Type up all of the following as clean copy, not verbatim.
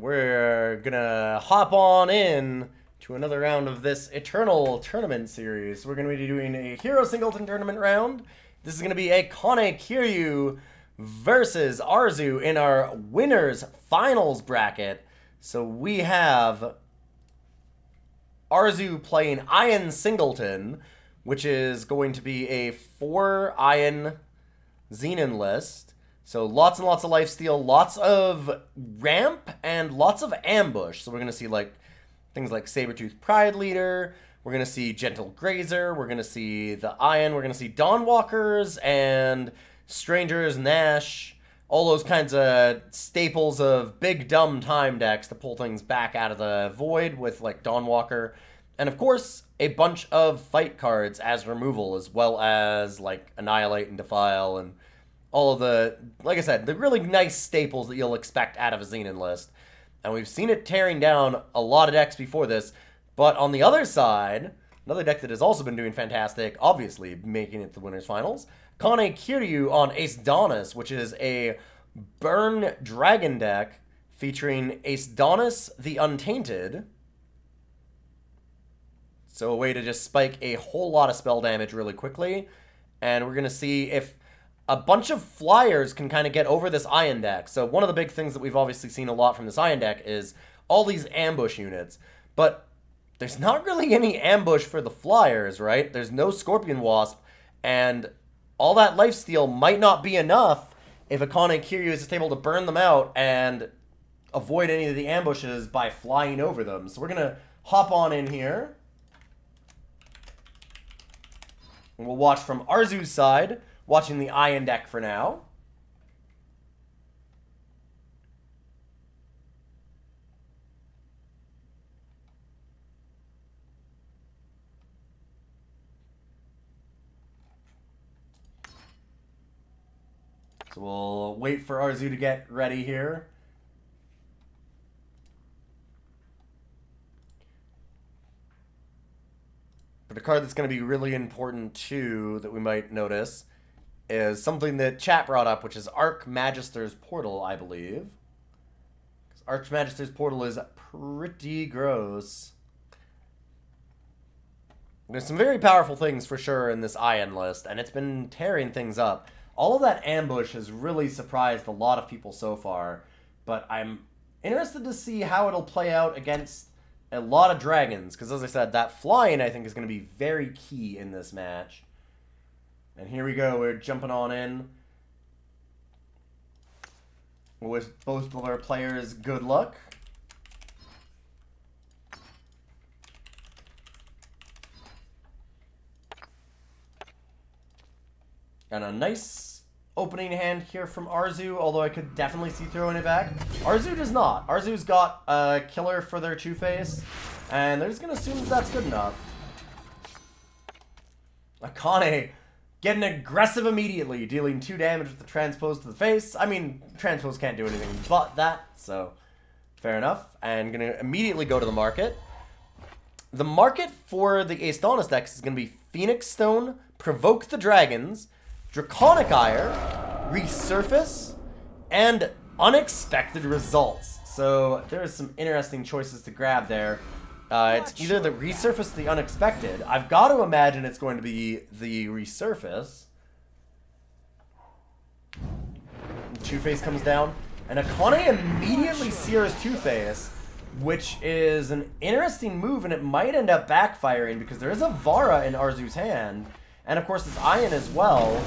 we're gonna hop on in to another round of this Eternal Tournament series. We're gonna be doing a Hero Singleton Tournament round. This is gonna be AkanesKiryu versus Arzheu in our winners finals bracket. So we have Arzheu playing Iron Singleton, which is going to be a 4 Iron Xenon list. So lots and lots of lifesteal, lots of ramp, and lots of ambush. So we're going to see like things like Sabertooth Pride Leader. We're going to see Gentle Grazer. We're going to see the Iron. We're going to see Dawnwalkers and Strangers, Nash. All those kinds of staples of big dumb time decks to pull things back out of the void with like Dawnwalker. And of course, a bunch of fight cards as removal, as well as like Annihilate and Defile and all of the, like I said, the really nice staples that you'll expect out of a Xenon list. And we've seen it tearing down a lot of decks before this. But on the other side, another deck that has also been doing fantastic, obviously making it to the winners finals, AkanesKiryu on Ace which is a burn dragon deck featuring Ace the Untainted. So a way to just spike a whole lot of spell damage really quickly. And we're going to see if a bunch of flyers can kind of get over this Iron deck. So one of the big things that we've obviously seen a lot from this Iron deck is all these ambush units. But there's not really any ambush for the flyers, right? There's no Scorpion Wasp, and all that lifesteal might not be enough if AkanesKiryu is just able to burn them out and avoid any of the ambushes by flying over them. So we're going to hop on in here. And we'll watch from Arzheu's side, watching the Iron deck for now. So we'll wait for Arzheu to get ready here. But a card that's going to be really important too that we might notice is something that chat brought up, which is Archmagister's Portal, I believe. Archmagister's Portal is pretty gross. There's some very powerful things for sure in this Iron list, and it's been tearing things up. All of that ambush has really surprised a lot of people so far, but I'm interested to see how it'll play out against a lot of dragons, because as I said, that flying I think is going to be very key in this match. And here we go, we're jumping on in. We'll wish both of our players good luck. And a nice opening hand here from Arzheu, although I could definitely see throwing it back. Arzheu does not. Arzheu's got a killer for their Two-Face, and they're just going to assume that's good enough. Akane getting aggressive immediately, dealing 2 damage with the Transpose to the face. I mean, Transpose can't do anything but that, so fair enough. And going to immediately go to the market. The market for the Ace decks is going to be Phoenix Stone, Provoke the Dragons, Draconic Ire, Resurface, and Unexpected Results. So there's some interesting choices to grab there. It's either the Resurface or the Unexpected. I've got to imagine it's going to be the Resurface. Two-Face comes down, and Akane immediately sears Two-Face, which is an interesting move, and it might end up backfiring because there is a Vara in Arzheu's hand, and of course it's Iron as well.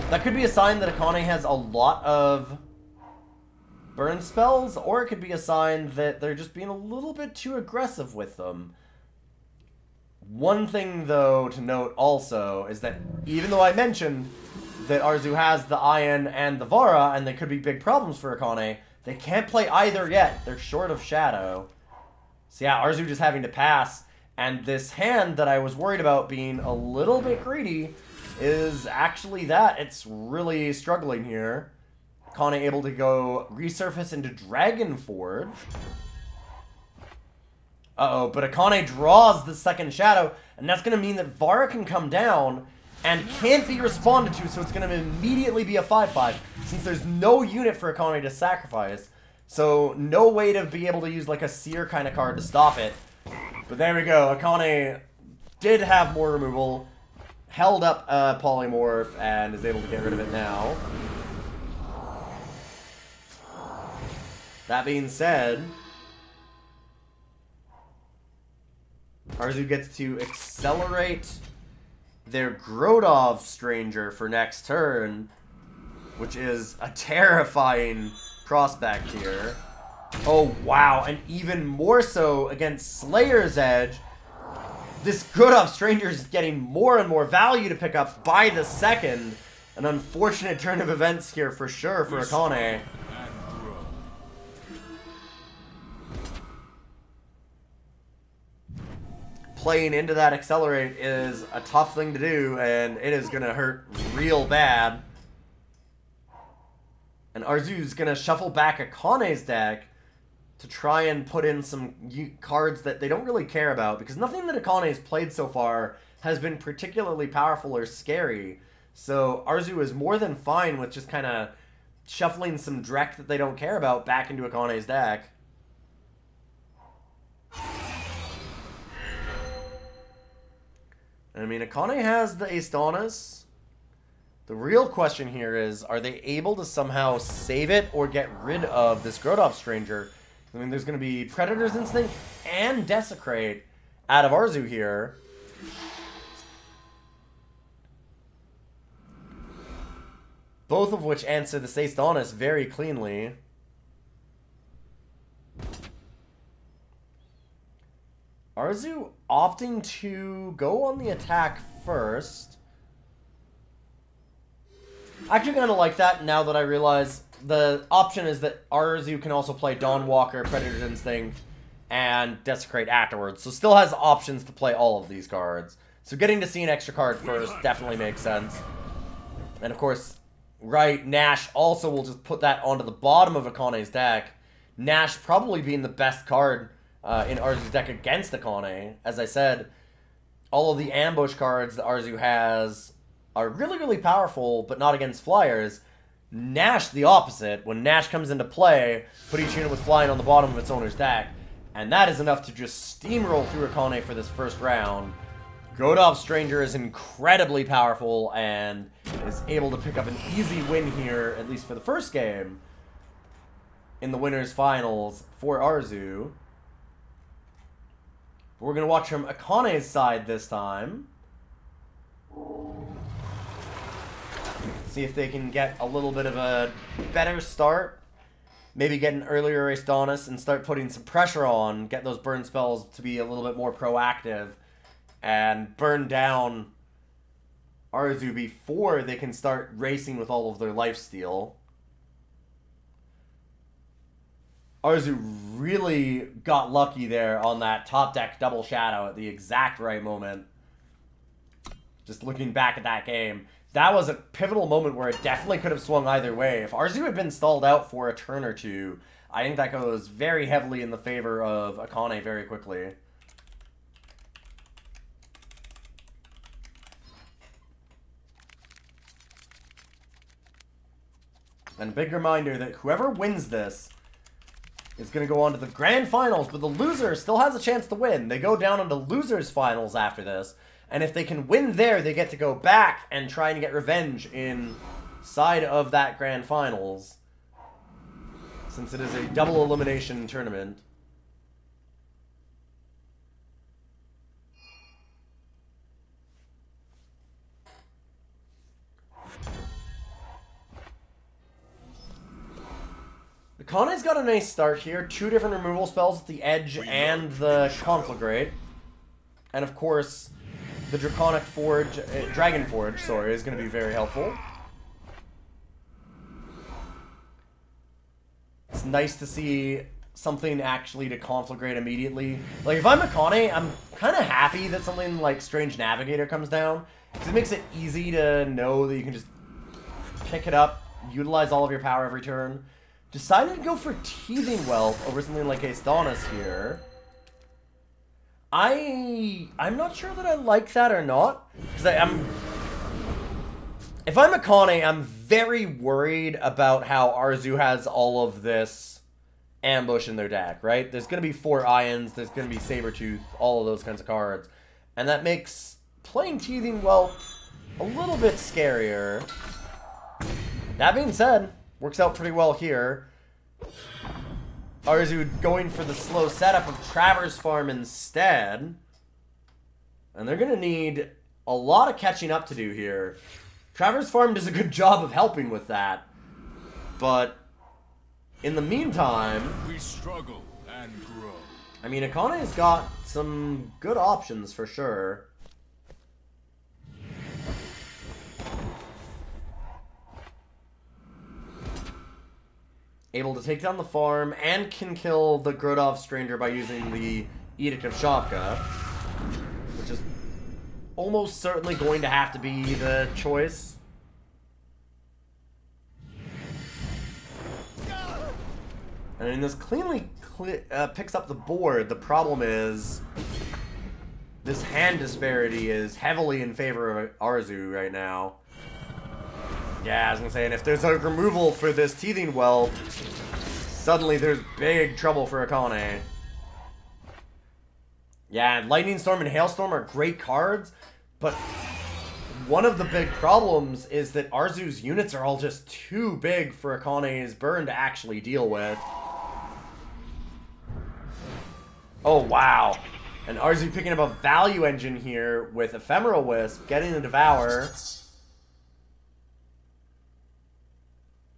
That could be a sign that Akane has a lot of burn spells, or it could be a sign that they're just being a little bit too aggressive with them. One thing, though, to note also is that even though I mentioned that Arzheu has the Iron and the Vara, and they could be big problems for Akane, they can't play either yet. They're short of Shadow. So yeah, Arzheu just having to pass. And this hand that I was worried about being a little bit greedy is actually that. It's really struggling here. Akane able to go Resurface into Dragon Forge. Uh-oh, but Akane draws the second Shadow, and that's going to mean that Vara can come down and can't be responded to, so it's going to immediately be a 5-5, since there's no unit for Akane to sacrifice. So no way to be able to use like a Seer kind of card to stop it. But there we go. Akane did have more removal, held up a Polymorph, and is able to get rid of it now. That being said, Arzheu gets to accelerate their Grodov Stranger for next turn, which is a terrifying prospect here. Oh, wow. And even more so against Slayer's Edge. This Grodov Stranger is getting more and more value to pick up by the second. An unfortunate turn of events here for sure for Akane. Playing into that Accelerate is a tough thing to do, and it is going to hurt real bad. And Arzheu's going to shuffle back Akane's deck to try and put in some cards that they don't really care about, because nothing that Akane's played so far has been particularly powerful or scary. So Arzheu is more than fine with just kind of shuffling some Drek that they don't care about back into Akane's deck. I mean, Akane has the Astonis. The real question here is, are they able to somehow save it or get rid of this Grodov Stranger? I mean, there's going to be Predator's Instinct and Desecrate out of Arzheu here. Both of which answer the Astonis very cleanly. Arzheu opting to go on the attack first. I actually kind of like that now that I realize the option is that Arzheu can also play Dawnwalker, Predator's Instinct, and Desecrate afterwards. So still has options to play all of these cards. So getting to see an extra card first definitely makes sense. And of course, right, Nash also will just put that onto the bottom of Akane's deck. Nash probably being the best card in Arzheu's deck against Akane. As I said, all of the ambush cards that Arzheu has are really, really powerful, but not against flyers. Nash the opposite. When Nash comes into play, put each unit with flying on the bottom of its owner's deck, and that is enough to just steamroll through Akane for this first round. Grodov Stranger is incredibly powerful and is able to pick up an easy win here, at least for the first game, in the winners finals for Arzheu. We're going to watch from Akane's side this time. See if they can get a little bit of a better start. Maybe get an earlier Astonis and start putting some pressure on. Get those burn spells to be a little bit more proactive. And burn down Arzheu before they can start racing with all of their lifesteal. Arzheu really got lucky there on that top deck double shadow at the exact right moment. Just looking back at that game, that was a pivotal moment where it definitely could have swung either way. If Arzheu had been stalled out for a turn or two, I think that goes very heavily in the favor of Akane very quickly. And a big reminder that whoever wins this is going to go on to the grand finals, but the loser still has a chance to win. They go down into losers finals after this, and if they can win there, they get to go back and try and get revenge inside of that grand finals, since it is a double elimination tournament. Akane's got a nice start here. 2 different removal spells at the Edge and the Conflagrate. And of course, the Draconic Forge, Dragon Forge, sorry, is going to be very helpful. It's nice to see something actually to Conflagrate immediately. Like, if I'm Akane, I'm kind of happy that something like Strange Navigator comes down, because it makes it easy to know that you can just pick it up, utilize all of your power every turn. Decided to go for Teething Wealth over something like Astonis here. I'm not sure that I like that or not. Because if I'm Akane, I'm very worried about how Arzheu has all of this ambush in their deck, right? There's going to be 4 Ions, there's going to be Sabertooth, all of those kinds of cards. And that makes playing Teething Whelp a little bit scarier. That being said, works out pretty well here. Arzheu going for the slow setup of Traverse Farm instead. And they're going to need a lot of catching up to do here. Traverse Farm does a good job of helping with that. But in the meantime, we struggle and grow. I mean, Akane's got some good options for sure. Able to take down the farm and can kill the Grodov Stranger by using the Edict of Shavka, which is almost certainly going to have to be the choice. And then this cleanly picks up the board. The problem is this hand disparity is heavily in favor of Arzheu right now. Yeah, I was gonna say, and if there's a removal for this Teething Whelp, suddenly there's big trouble for Akane. Yeah, Lightning Storm and Hailstorm are great cards, but one of the big problems is that Arzheu's units are all just too big for Akane's burn to actually deal with. Oh, wow. And Arzheu picking up a value engine here with Ephemeral Wisp, getting the Devour.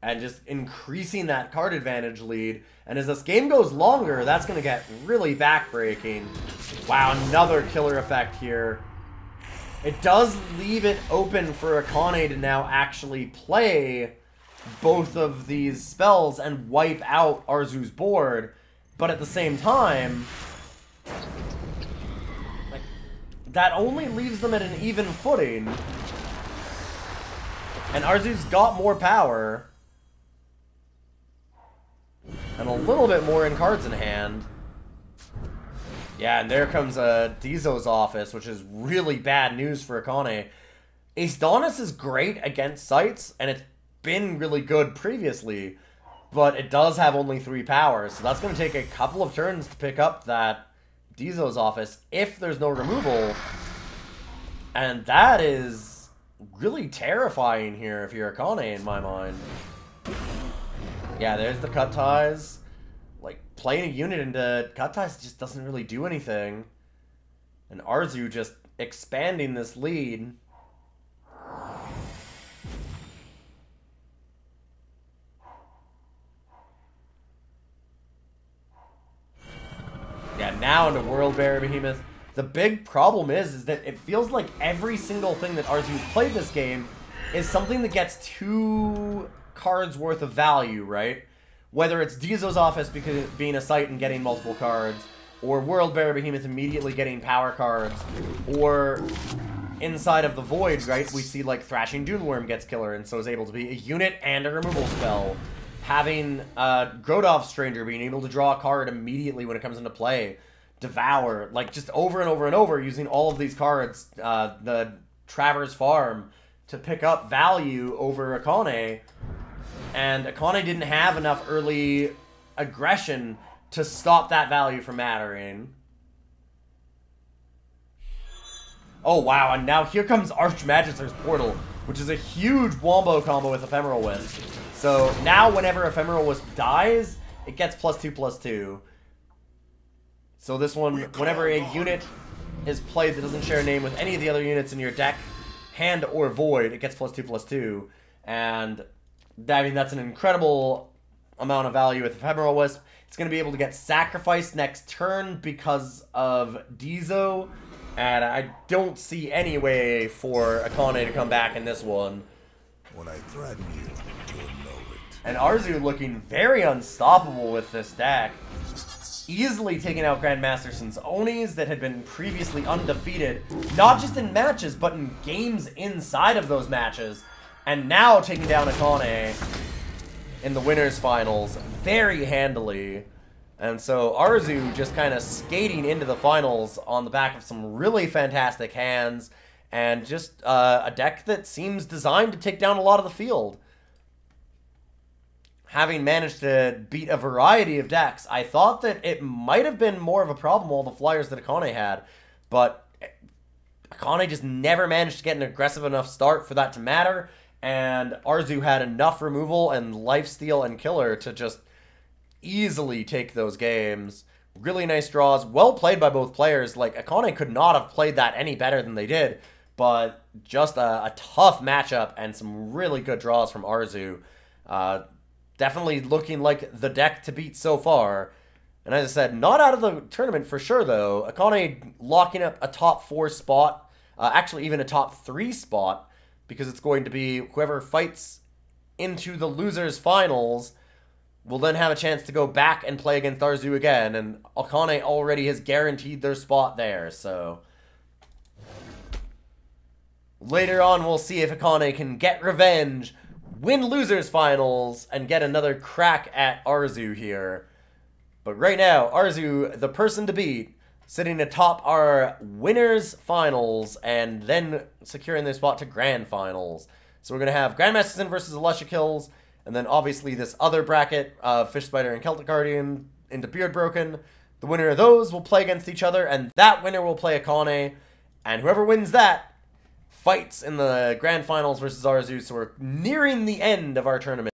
And just increasing that card advantage lead. And as this game goes longer, that's going to get really backbreaking. Wow, another killer effect here. It does leave it open for Akane to now actually play both of these spells and wipe out Arzheu's board. But at the same time, like, that only leaves them at an even footing. And Arzheu's got more power. And a little bit more in cards in hand. Yeah, and there comes Dizo's Office, which is really bad news for Akane. Ace Donis is great against sites, and it's been really good previously, but it does have only 3 powers, so that's going to take a couple of turns to pick up that Dizo's Office if there's no removal. And that is really terrifying here if you're Akane, in my mind. Yeah, there's the Cut Ties. Like, playing a unit into Cut Ties just doesn't really do anything. And Arzheu just expanding this lead. Yeah, now into World Bearer Behemoth. The big problem is that it feels like every single thing that Arzheu's played this game is something that gets 2 cards worth of value, right? Whether it's Dizo's Office because being a site and getting multiple cards, or World Bearer Behemoth immediately getting power cards, or inside of the Void, right, we see like Thrashing Duneworm gets killer and so is able to be a unit and a removal spell. Having Grodov Stranger being able to draw a card immediately when it comes into play. Devour, like just over and over and over using all of these cards, the Traverse Farm, to pick up value over Akane. And Akane didn't have enough early aggression to stop that value from mattering. Oh, wow. And now here comes Archmagister's Portal, which is a huge wombo combo with Ephemeral Wisp. So now whenever Ephemeral Wisp dies, it gets +2/+2. So this one, whenever a unit is played that doesn't share a name with any of the other units in your deck, hand or void, it gets +2/+2. And I mean, that's an incredible amount of value with Ephemeral Wisp. It's going to be able to get sacrificed next turn because of Dizo. And I don't see any way for Akane to come back in this one. When I threaten you, you'll know it. And Arzheu looking very unstoppable with this deck. Easily taking out Grandmaster Onis that had been previously undefeated, not just in matches, but in games inside of those matches. And now taking down Akane in the winners finals very handily. And so Arzheu just kind of skating into the finals on the back of some really fantastic hands. And just a deck that seems designed to take down a lot of the field. having managed to beat a variety of decks, I thought that it might have been more of a problem, all the flyers that Akane had, but Akane just never managed to get an aggressive enough start for that to matter, and Arzheu had enough removal and lifesteal and killer to just easily take those games. Really nice draws, well played by both players. Like, Akane could not have played that any better than they did, but just a tough matchup and some really good draws from Arzheu. Definitely looking like the deck to beat so far. And as I said, not out of the tournament for sure, though. Akane locking up a top 4 spot, actually even a top 3 spot, because it's going to be whoever fights into the losers finals will then have a chance to go back and play against Arzheu again, and Akane already has guaranteed their spot there, so later on we'll see if Akane can get revenge, win losers finals, and get another crack at Arzheu here. But right now, Arzheu, the person to beat, sitting atop our winners finals and then securing their spot to grand finals. So we're going to have Grandmaster Sin versus Alusha Kills, and then obviously this other bracket of Fish Spider and Celtic Guardian into Beard Broken. The winner of those will play against each other, and that winner will play Akane. And whoever wins that fights in the grand finals versus Arzheu. So we're nearing the end of our tournament.